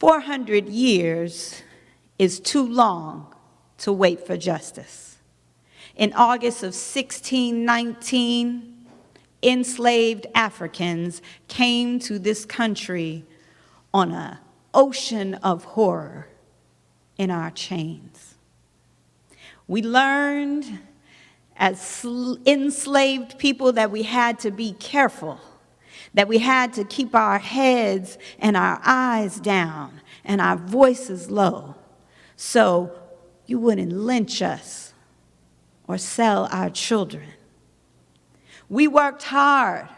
400 years is too long to wait for justice. In August of 1619, enslaved Africans came to this country on an ocean of horror in our chains. We learned as enslaved people that we had to be careful, that we had to keep our heads and our eyes down and our voices low so you wouldn't lynch us or sell our children. We worked hard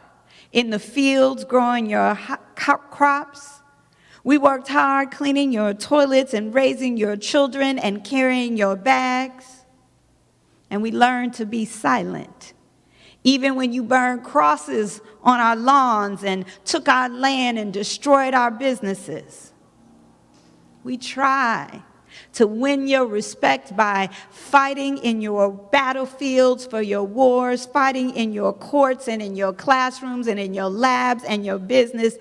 in the fields growing your crops. We worked hard cleaning your toilets and raising your children and carrying your bags. And we learned to be silent. Even when you burned crosses on our lawns and took our land and destroyed our businesses. We try to win your respect by fighting in your battlefields for your wars, fighting in your courts and in your classrooms and in your labs and your business.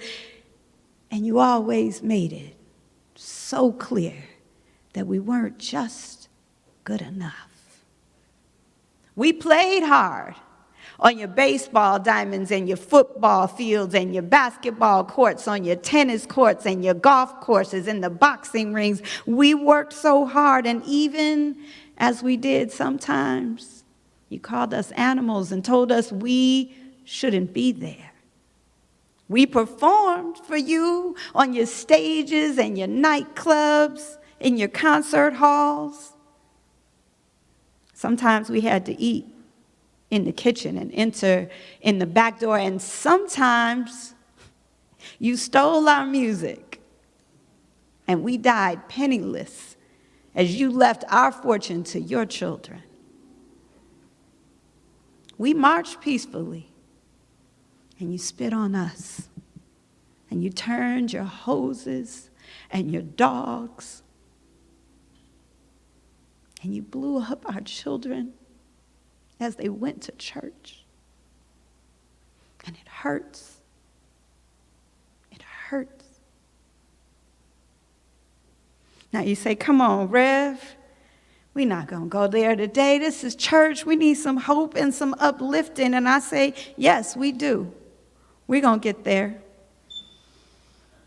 And you always made it so clear that we weren't just good enough. We played hard on your baseball diamonds and your football fields and your basketball courts, on your tennis courts and your golf courses and the boxing rings. We worked so hard, and even as we did sometimes, you called us animals and told us we shouldn't be there. We performed for you on your stages and your nightclubs, in your concert halls. Sometimes we had to eat in the kitchen and enter in the back door, and sometimes you stole our music, and we died penniless as you left our fortune to your children. We marched peacefully, and you spit on us, and you turned your hoses and your dogs, and you blew up our children as they went to church. And it hurts. It hurts. Now you say, come on, Rev, we're not going to go there today. This is church. We need some hope and some uplifting. And I say, yes, we do. We're going to get there.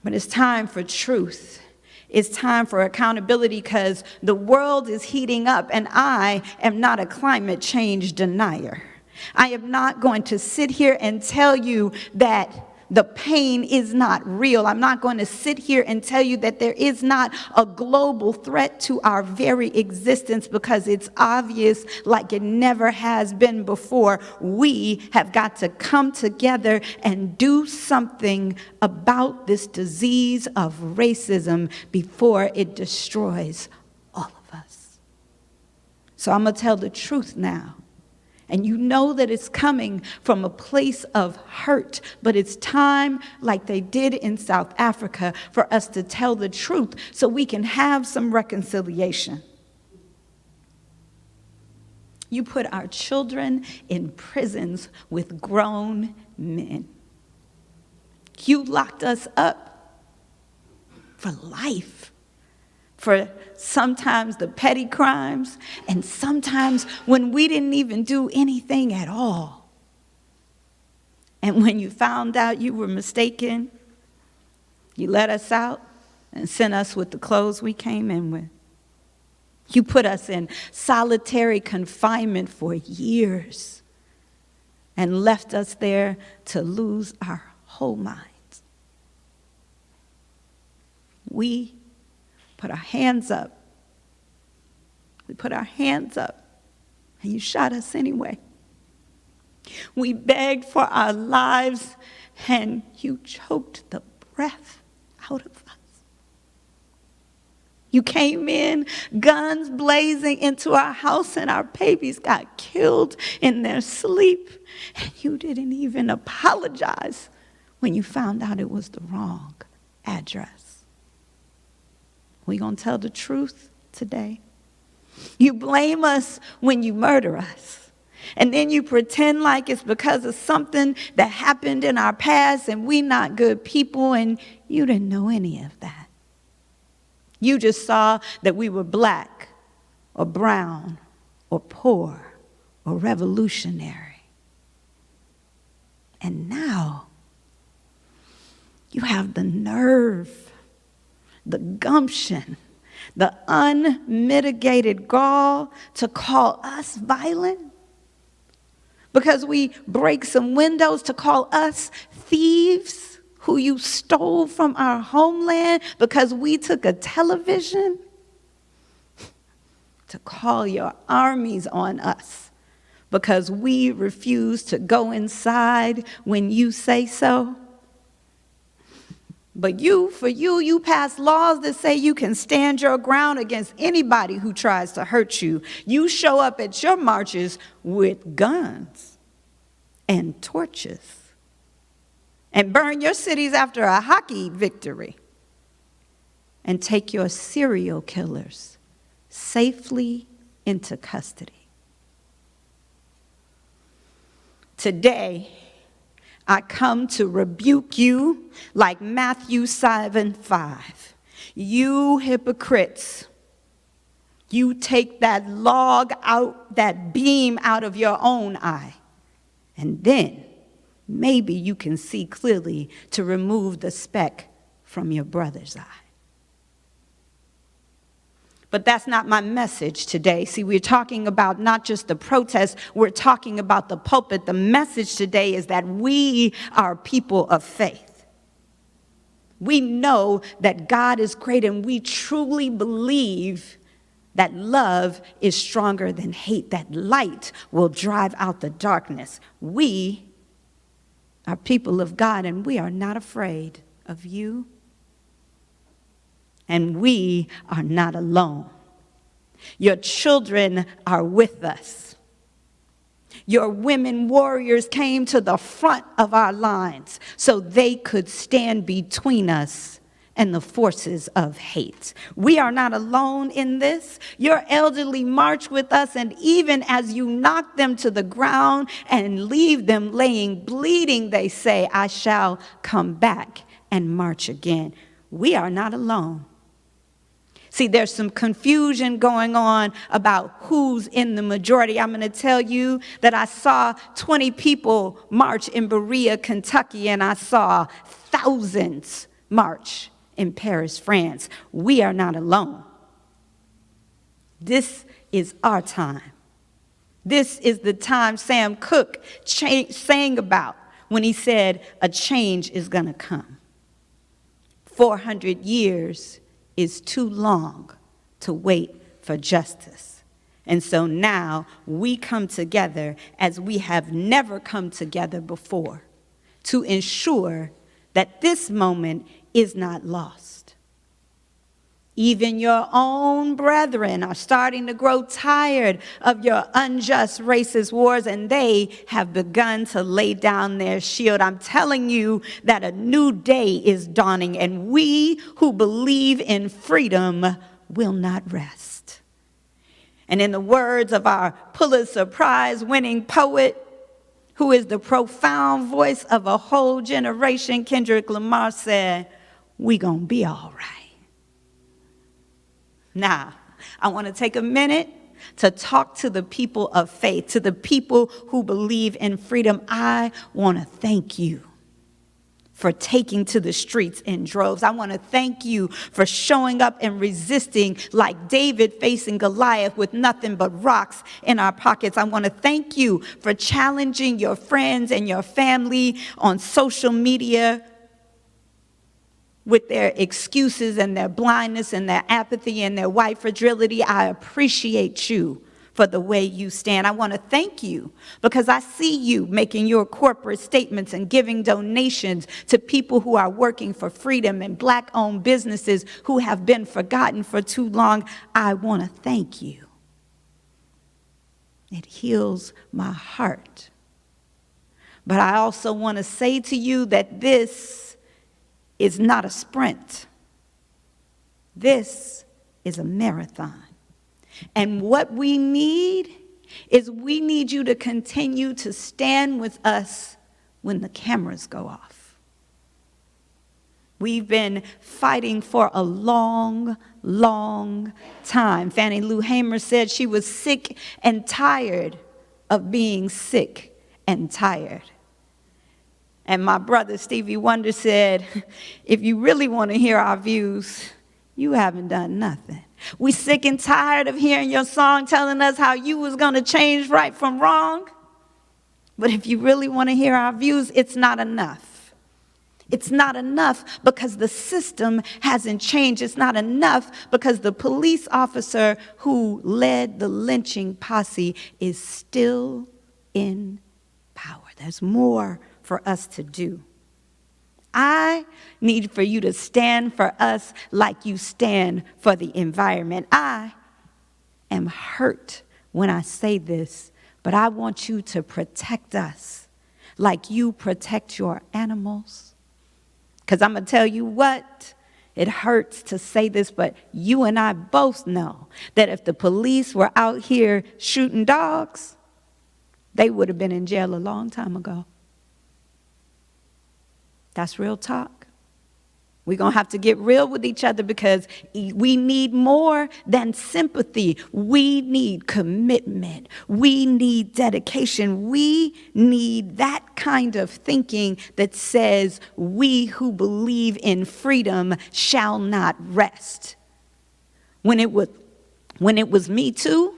But it's time for truth. It's time for accountability, because the world is heating up, and I am not a climate change denier. I am not going to sit here and tell you that the pain is not real. I'm not going to sit here and tell you that there is not a global threat to our very existence, because it's obvious like it never has been before. We have got to come together and do something about this disease of racism before it destroys all of us. So I'm going to tell the truth now. And you know that it's coming from a place of hurt, but it's time, like they did in South Africa, for us to tell the truth so we can have some reconciliation. You put our children in prisons with grown men. You locked us up for life. For sometimes the petty crimes, and sometimes when we didn't even do anything at all. And when you found out you were mistaken, you let us out and sent us with the clothes we came in with. You put us in solitary confinement for years and left us there to lose our whole minds. We put our hands up. We put our hands up, and you shot us anyway. We begged for our lives, and you choked the breath out of us. You came in, guns blazing into our house, and our babies got killed in their sleep, and you didn't even apologize when you found out it was the wrong address. We gonna tell the truth today? You blame us when you murder us. And then you pretend like it's because of something that happened in our past and we not good people, and you didn't know any of that. You just saw that we were black or brown or poor or revolutionary. And now you have the nerve, the gumption, the unmitigated gall to call us violent because we break some windows, to call us thieves who you stole from our homeland because we took a television, to call your armies on us because we refuse to go inside when you say so. But you pass laws that say you can stand your ground against anybody who tries to hurt you. You show up at your marches with guns and torches and burn your cities after a hockey victory and take your serial killers safely into custody. Today, I come to rebuke you like Matthew 7:5. You hypocrites, you take that log out, that beam out of your own eye, and then maybe you can see clearly to remove the speck from your brother's eye. But that's not my message today. See, we're talking about not just the protest, we're talking about the pulpit. The message today is that we are people of faith. We know that God is great, and we truly believe that love is stronger than hate, that light will drive out the darkness. We are people of God, and we are not afraid of you. And we are not alone. Your children are with us. Your women warriors came to the front of our lines so they could stand between us and the forces of hate. We are not alone in this. Your elderly march with us, and even as you knock them to the ground and leave them laying bleeding, they say, I shall come back and march again. We are not alone. See, there's some confusion going on about who's in the majority. I'm going to tell you that I saw 20 people march in Berea, Kentucky, and I saw thousands march in Paris, France. We are not alone. This is our time. This is the time Sam Cooke sang about when he said a change is going to come. 400 years is too long to wait for justice. And so now we come together as we have never come together before to ensure that this moment is not lost. Even your own brethren are starting to grow tired of your unjust racist wars, and they have begun to lay down their shield. I'm telling you that a new day is dawning, and we who believe in freedom will not rest. And in the words of our Pulitzer Prize-winning poet, who is the profound voice of a whole generation, Kendrick Lamar said, "We gonna be all right." Now, I want to take a minute to talk to the people of faith, to the people who believe in freedom. I want to thank you for taking to the streets in droves. I want to thank you for showing up and resisting like David facing Goliath with nothing but rocks in our pockets. I want to thank you for challenging your friends and your family on social media with their excuses and their blindness and their apathy and their white fragility. I appreciate you for the way you stand. I want to thank you because I see you making your corporate statements and giving donations to people who are working for freedom and Black-owned businesses who have been forgotten for too long. I want to thank you. It heals my heart. But I also want to say to you that this is not a sprint. This is a marathon. And what we need is we need you to continue to stand with us when the cameras go off. We've been fighting for a long, long time. Fannie Lou Hamer said she was sick and tired of being sick and tired. And my brother Stevie Wonder said, if you really want to hear our views, you haven't done nothing. We sick and tired of hearing your song telling us how you was going to change right from wrong. But if you really want to hear our views, it's not enough. It's not enough because the system hasn't changed. It's not enough because the police officer who led the lynching posse is still in power. There's more for us to do. I need for you to stand for us like you stand for the environment. I am hurt when I say this, but I want you to protect us like you protect your animals. Because I'm going to tell you what, it hurts to say this, but you and I both know that if the police were out here shooting dogs, they would have been in jail a long time ago. That's real talk. We're going to have to get real with each other because we need more than sympathy. We need commitment. We need dedication. We need that kind of thinking that says we who believe in freedom shall not rest. When it was Me Too,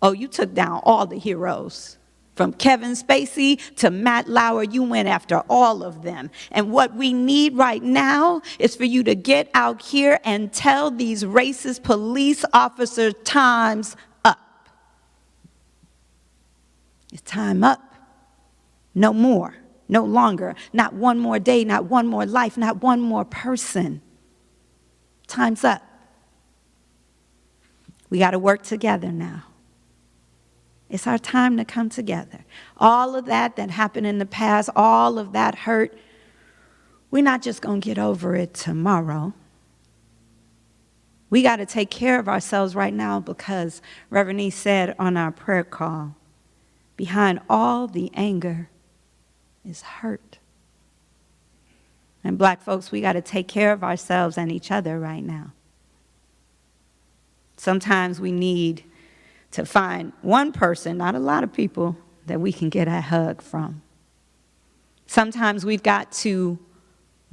oh, you took down all the heroes. From Kevin Spacey to Matt Lauer, you went after all of them. And what we need right now is for you to get out here and tell these racist police officers time's up. It's time up. No more, no longer. Not one more day, not one more life, not one more person. Time's up. We got to work together now. It's our time to come together. All of that happened in the past, all of that hurt, we're not just going to get over it tomorrow. We got to take care of ourselves right now because Reverend E said on our prayer call, behind all the anger is hurt. And black folks, we got to take care of ourselves and each other right now. Sometimes we need to find one person, not a lot of people, that we can get a hug from. Sometimes we've got to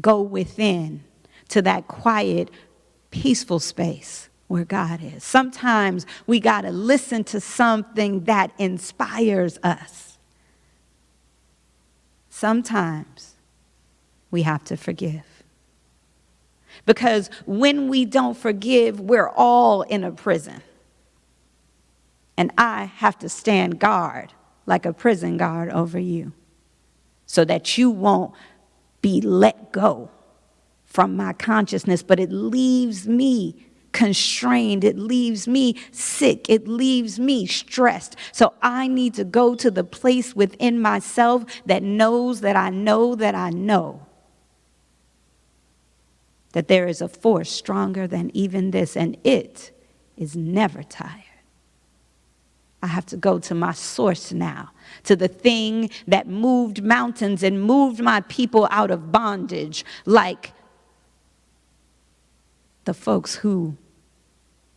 go within to that quiet, peaceful space where God is. Sometimes we got to listen to something that inspires us. Sometimes we have to forgive. Because when we don't forgive, we're all in a prison. And I have to stand guard like a prison guard over you so that you won't be let go from my consciousness, but it leaves me constrained. It leaves me sick. It leaves me stressed. So I need to go to the place within myself that knows that I know that I know that there is a force stronger than even this, and it is never tired. I have to go to my source now, to the thing that moved mountains and moved my people out of bondage, like the folks who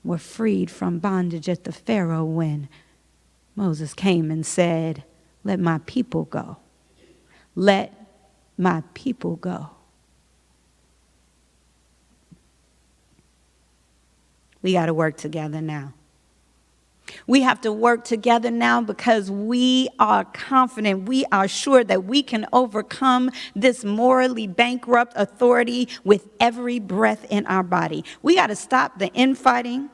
were freed from bondage at the Pharaoh when Moses came and said, "Let my people go. Let my people go." We got to work together now. We have to work together now because we are confident, we are sure that we can overcome this morally bankrupt authority with every breath in our body. We got to stop the infighting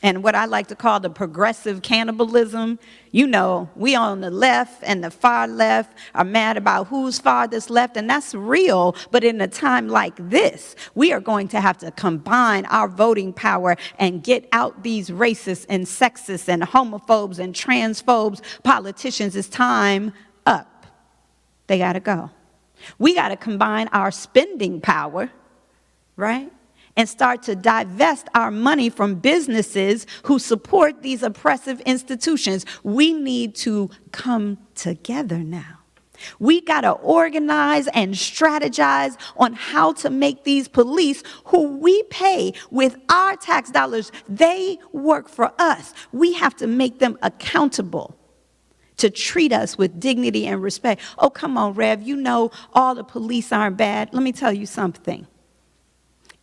and what I like to call the progressive cannibalism. You know, we on the left and the far left are mad about who's farthest left, and that's real. But in a time like this, we are going to have to combine our voting power and get out these racists and sexists and homophobes and transphobes politicians. It's time up. They got to go. We got to combine our spending power, right? And start to divest our money from businesses who support these oppressive institutions. We need to come together now. We got to organize and strategize on how to make these police, who we pay with our tax dollars, they work for us. We have to make them accountable to treat us with dignity and respect. Oh, come on, Rev, you know all the police aren't bad. Let me tell you something.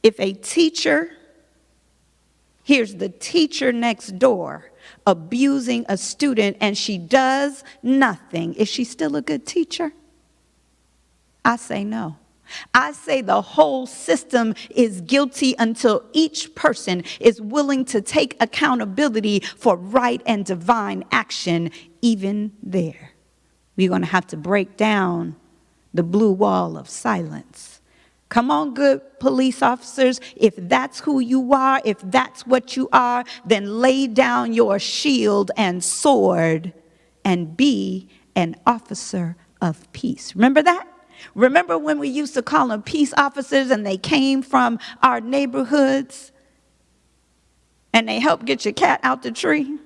If a teacher hears the teacher next door abusing a student and she does nothing, is she still a good teacher? I say no. I say the whole system is guilty until each person is willing to take accountability for right and divine action, even there. We're going to have to break down the blue wall of silence. Come on, good police officers. If that's who you are, if that's what you are, then lay down your shield and sword and be an officer of peace. Remember that? Remember when we used to call them peace officers and they came from our neighborhoods and they helped get your cat out the tree?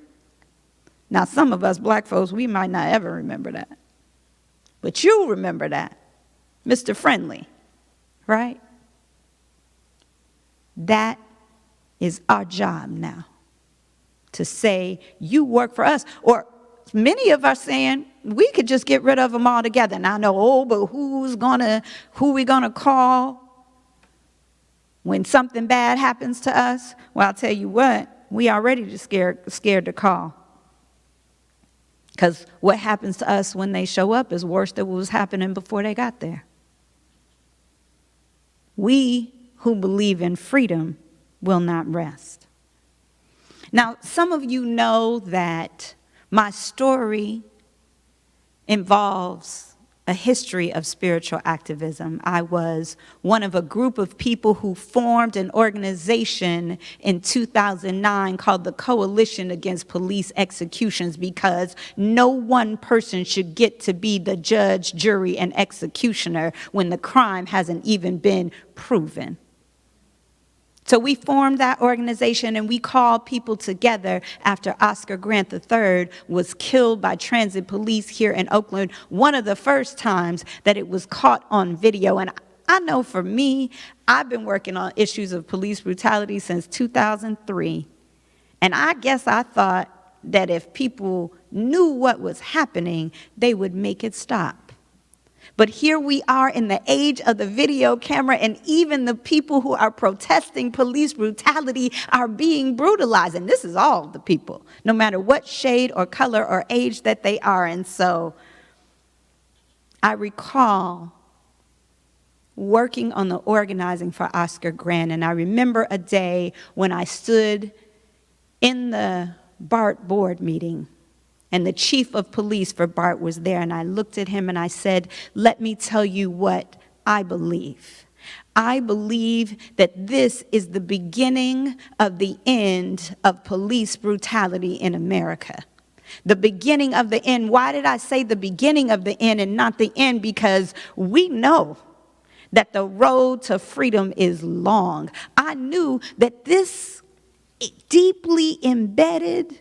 Now, some of us black folks, we might not ever remember that. But you remember that. Mr. Friendly, right? That is our job now, to say, you work for us. Or many of us saying, we could just get rid of them altogether. And I know, but who we gonna call when something bad happens to us? Well, I'll tell you what, we already just scared to call. Because what happens to us when they show up is worse than what was happening before they got there. We who believe in freedom will not rest. Now, some of you know that my story involves a history of spiritual activism. I was one of a group of people who formed an organization in 2009 called the Coalition Against Police Executions, because no one person should get to be the judge, jury, and executioner when the crime hasn't even been proven. So we formed that organization and we called people together after Oscar Grant III was killed by transit police here in Oakland, one of the first times that it was caught on video. And I know for me, I've been working on issues of police brutality since 2003. And I guess I thought that if people knew what was happening, they would make it stop. But here we are in the age of the video camera, and even the people who are protesting police brutality are being brutalized. And this is all the people, no matter what shade or color or age that they are. And so I recall working on the organizing for Oscar Grant, and I remember a day when I stood in the BART board meeting, and the chief of police for BART was there, and I looked at him and I said, let me tell you what I believe. I believe that this is the beginning of the end of police brutality in America. The beginning of the end. Why did I say the beginning of the end and not the end? Because we know that the road to freedom is long. I knew that this deeply embedded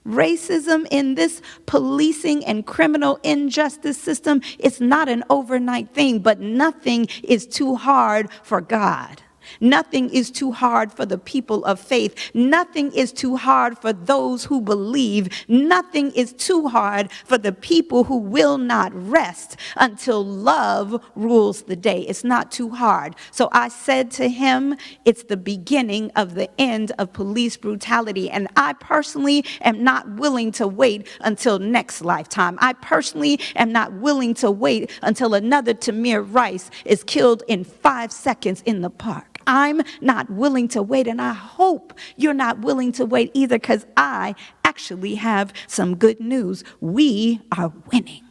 racism in this policing and criminal injustice system, it's not an overnight thing, but nothing is too hard for God. Nothing is too hard for the people of faith. Nothing is too hard for those who believe. Nothing is too hard for the people who will not rest until love rules the day. It's not too hard. So I said to him, it's the beginning of the end of police brutality. And I personally am not willing to wait until next lifetime. I personally am not willing to wait until another Tamir Rice is killed in 5 seconds in the park. I'm not willing to wait, and I hope you're not willing to wait either, because I actually have some good news. We are winning.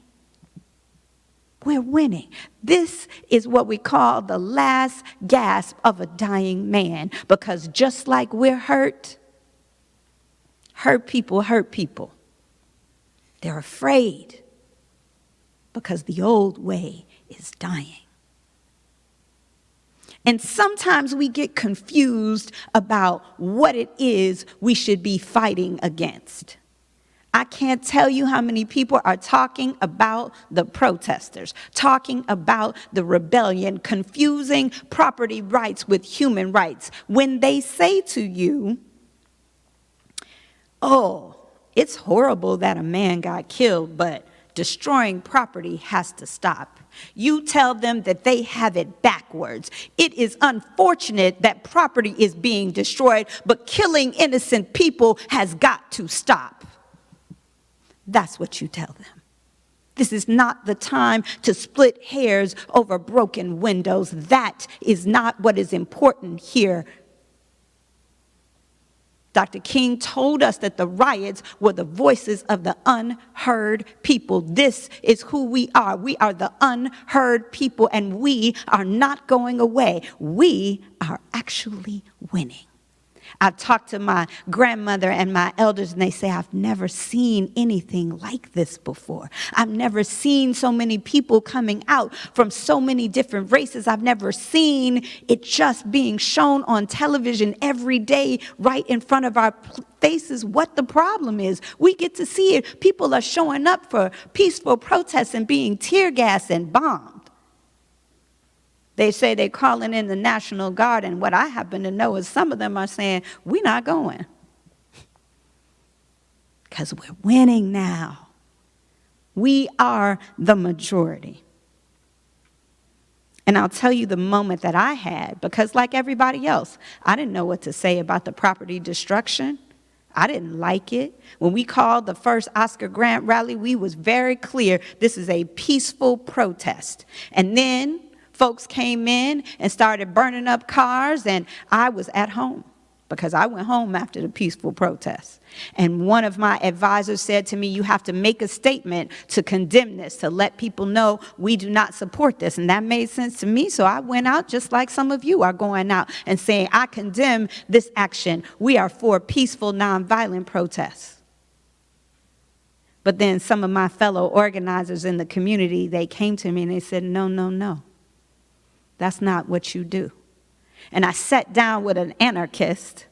We're winning. This is what we call the last gasp of a dying man, because just like we're hurt people hurt people. They're afraid because the old way is dying. And sometimes we get confused about what it is we should be fighting against. I can't tell you how many people are talking about the protesters, talking about the rebellion, confusing property rights with human rights. When they say to you, oh, it's horrible that a man got killed, but destroying property has to stop. You tell them that they have it backwards. It is unfortunate that property is being destroyed, but killing innocent people has got to stop. That's what you tell them. This is not the time to split hairs over broken windows. That is not what is important here. Dr. King told us that the riots were the voices of the unheard people. This is who we are. We are the unheard people, and we are not going away. We are actually winning. I talked to my grandmother and my elders, and they say, I've never seen anything like this before. I've never seen so many people coming out from so many different races. I've never seen it just being shown on television every day right in front of our faces what the problem is. We get to see it. People are showing up for peaceful protests and being tear gassed and bombed. They say they're calling in the National Guard, and what I happen to know is some of them are saying, we're not going. Because we're winning now. We are the majority. And I'll tell you the moment that I had, because like everybody else, I didn't know what to say about the property destruction. I didn't like it. When we called the first Oscar Grant rally, we was very clear, this is a peaceful protest. And then folks came in and started burning up cars, and I was at home because I went home after the peaceful protest. And one of my advisors said to me, you have to make a statement to condemn this, to let people know we do not support this. And that made sense to me, so I went out just like some of you are going out and saying, I condemn this action. We are for peaceful, nonviolent protests. But then some of my fellow organizers in the community, they came to me and they said, no, no, no. That's not what you do. And I sat down with an anarchist.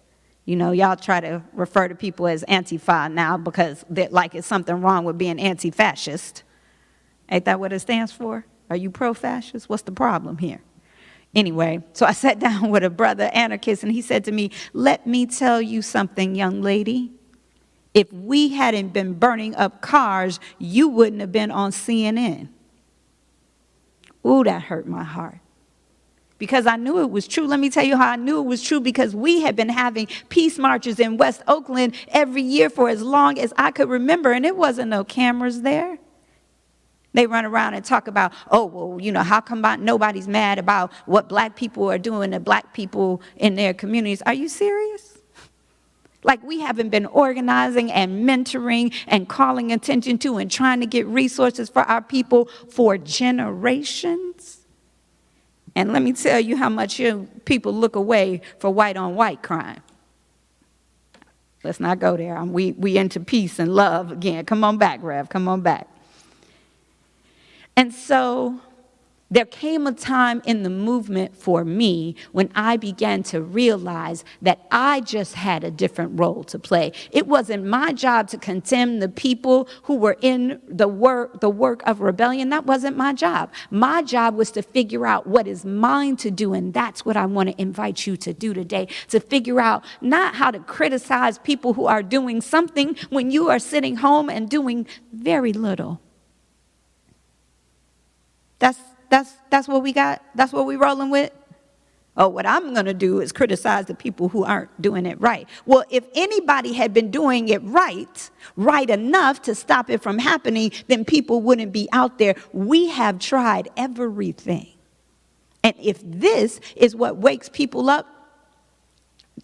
You know, y'all try to refer to people as Antifa now because like it's something wrong with being anti-fascist. Ain't that what it stands for? Are you pro-fascist? What's the problem here? Anyway, so I sat down with a brother anarchist, and he said to me, let me tell you something, young lady. If we hadn't been burning up cars, you wouldn't have been on CNN. Ooh, that hurt my heart. Because I knew it was true. Let me tell you how I knew it was true, because we had been having peace marches in West Oakland every year for as long as I could remember, and it wasn't no cameras there. They run around and talk about, oh, well, you know, how come nobody's mad about what black people are doing to black people in their communities? Are you serious? Like, we haven't been organizing and mentoring and calling attention to and trying to get resources for our people for generations? And let me tell you how much you people look away for white-on-white crime. Let's not go there. We into peace and love again. Come on back, Rev. Come on back. And so there came a time in the movement for me when I began to realize that I just had a different role to play. It wasn't my job to condemn the people who were in the work of rebellion. That wasn't my job. My job was to figure out what is mine to do, and that's what I want to invite you to do today, to figure out not how to criticize people who are doing something when you are sitting home and doing very little. That's what we got? That's what we rolling with? Oh, what I'm going to do is criticize the people who aren't doing it right. Well, if anybody had been doing it right enough to stop it from happening, then people wouldn't be out there. We have tried everything. And if this is what wakes people up,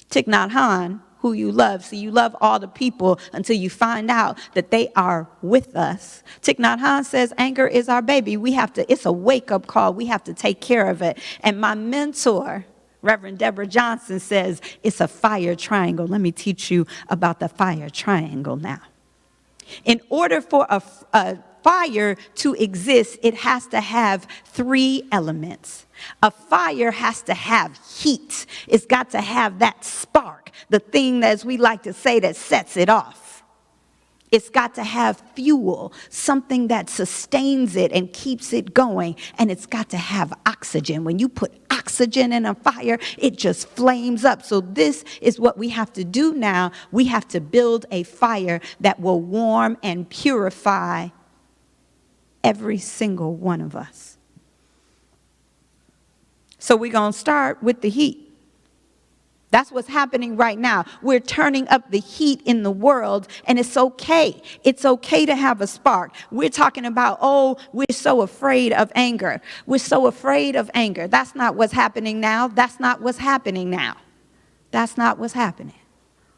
Thich Nhat Hanh, who you love. So you love all the people until you find out that they are with us. Thich Nhat Hanh says anger is our baby. It's a wake-up call. We have to take care of it. And my mentor, Reverend Deborah Johnson, says it's a fire triangle. Let me teach you about the fire triangle now. In order for a fire to exist, it has to have 3 elements. A fire has to have heat. It's got to have that spark, the thing that, as we like to say, that sets it off. It's got to have fuel, something that sustains it and keeps it going. And it's got to have oxygen. When you put oxygen in a fire, it just flames up. So this is what we have to do now. We have to build a fire that will warm and purify every single one of us. So we're going to start with the heat. That's what's happening right now. We're turning up the heat in the world, and it's okay. It's okay to have a spark. We're talking about, oh, we're so afraid of anger. We're so afraid of anger. That's not what's happening now. That's not what's happening now. That's not what's happening.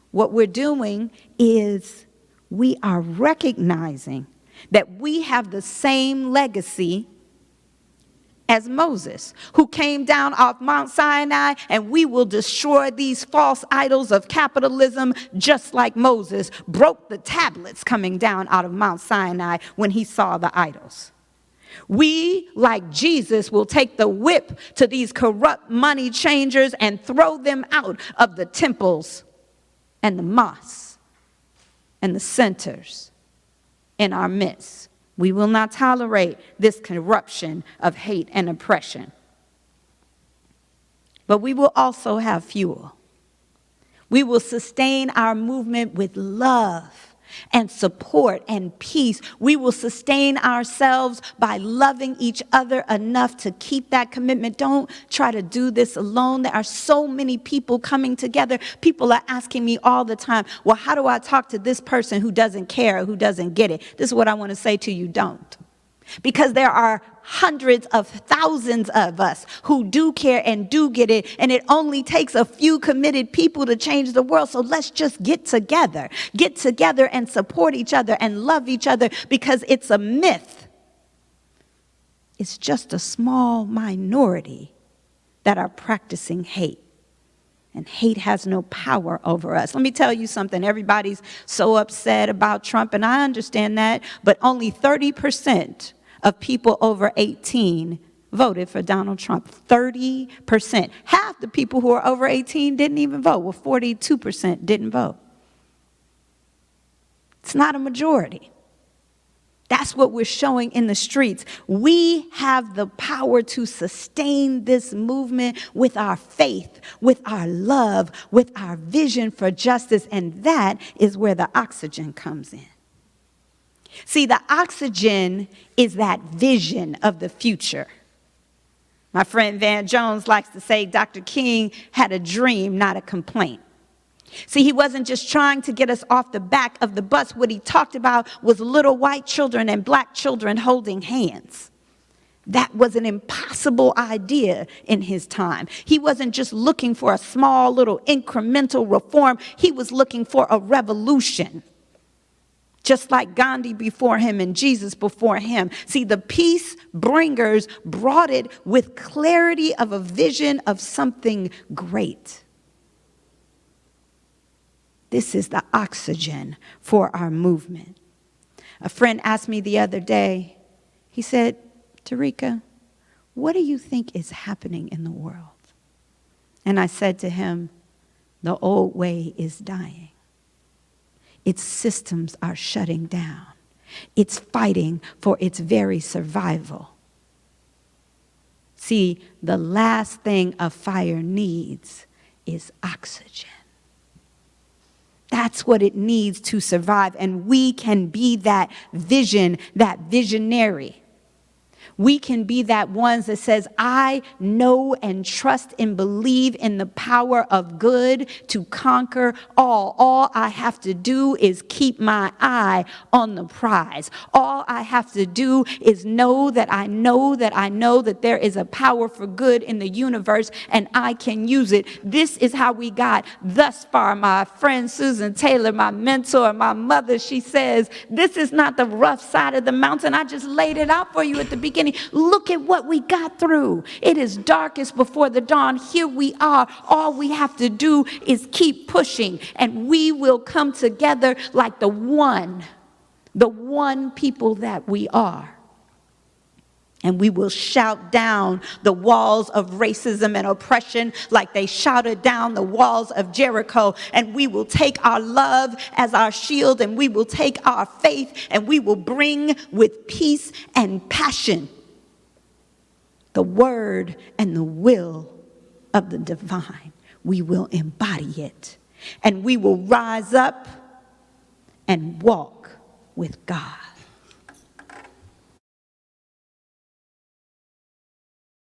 What we're doing is we are recognizing that we have the same legacy as Moses, who came down off Mount Sinai, and we will destroy these false idols of capitalism just like Moses broke the tablets coming down out of Mount Sinai when he saw the idols. We, like Jesus, will take the whip to these corrupt money changers and throw them out of the temples and the mosques and the centers in our midst. We will not tolerate this corruption of hate and oppression. But we will also have fuel. We will sustain our movement with love and support and peace. We will sustain ourselves by loving each other enough to keep that commitment. Don't try to do this alone. There are so many people coming together. People are asking me all the time, well, how do I talk to this person who doesn't care, who doesn't get it? This is what I want to say to you, don't. Because there are hundreds of thousands of us who do care and do get it, and it only takes a few committed people to change the world. So let's just get together and support each other and love each other, because it's a myth. It's just a small minority that are practicing hate. And hate has no power over us. Let me tell you something. Everybody's so upset about Trump, and I understand that, but only 30% of people over 18 voted for Donald Trump. 30%. Half the people who are over 18 didn't even vote. Well, 42% didn't vote. It's not a majority. That's what we're showing in the streets. We have the power to sustain this movement with our faith, with our love, with our vision for justice, and that is where the oxygen comes in. See, the oxygen is that vision of the future. My friend Van Jones likes to say Dr. King had a dream, not a complaint. See, he wasn't just trying to get us off the back of the bus. What he talked about was little white children and black children holding hands. That was an impossible idea in his time. He wasn't just looking for a small little incremental reform. He was looking for a revolution. Just like Gandhi before him and Jesus before him. See, the peace bringers brought it with clarity of a vision of something great. This is the oxygen for our movement. A friend asked me the other day, he said, Dereca, what do you think is happening in the world? And I said to him, the old way is dying. Its systems are shutting down. It's fighting for its very survival. See, the last thing a fire needs is oxygen. That's what it needs to survive. And we can be that vision, that visionary. We can be that ones that says, I know and trust and believe in the power of good to conquer all. All I have to do is keep my eye on the prize. All I have to do is know that I know that I know that there is a power for good in the universe and I can use it. This is how we got thus far. My friend Susan Taylor, my mentor, my mother, she says, this is not the rough side of the mountain. I just laid it out for you at the beginning. Look at what we got through. It is darkest before the dawn. Here we are. All we have to do is keep pushing, and we will come together like the one people that we are. And we will shout down the walls of racism and oppression like they shouted down the walls of Jericho. And we will take our love as our shield, and we will take our faith, and we will bring with peace and passion the word and the will of the divine. We will embody it, and we will rise up and walk with God.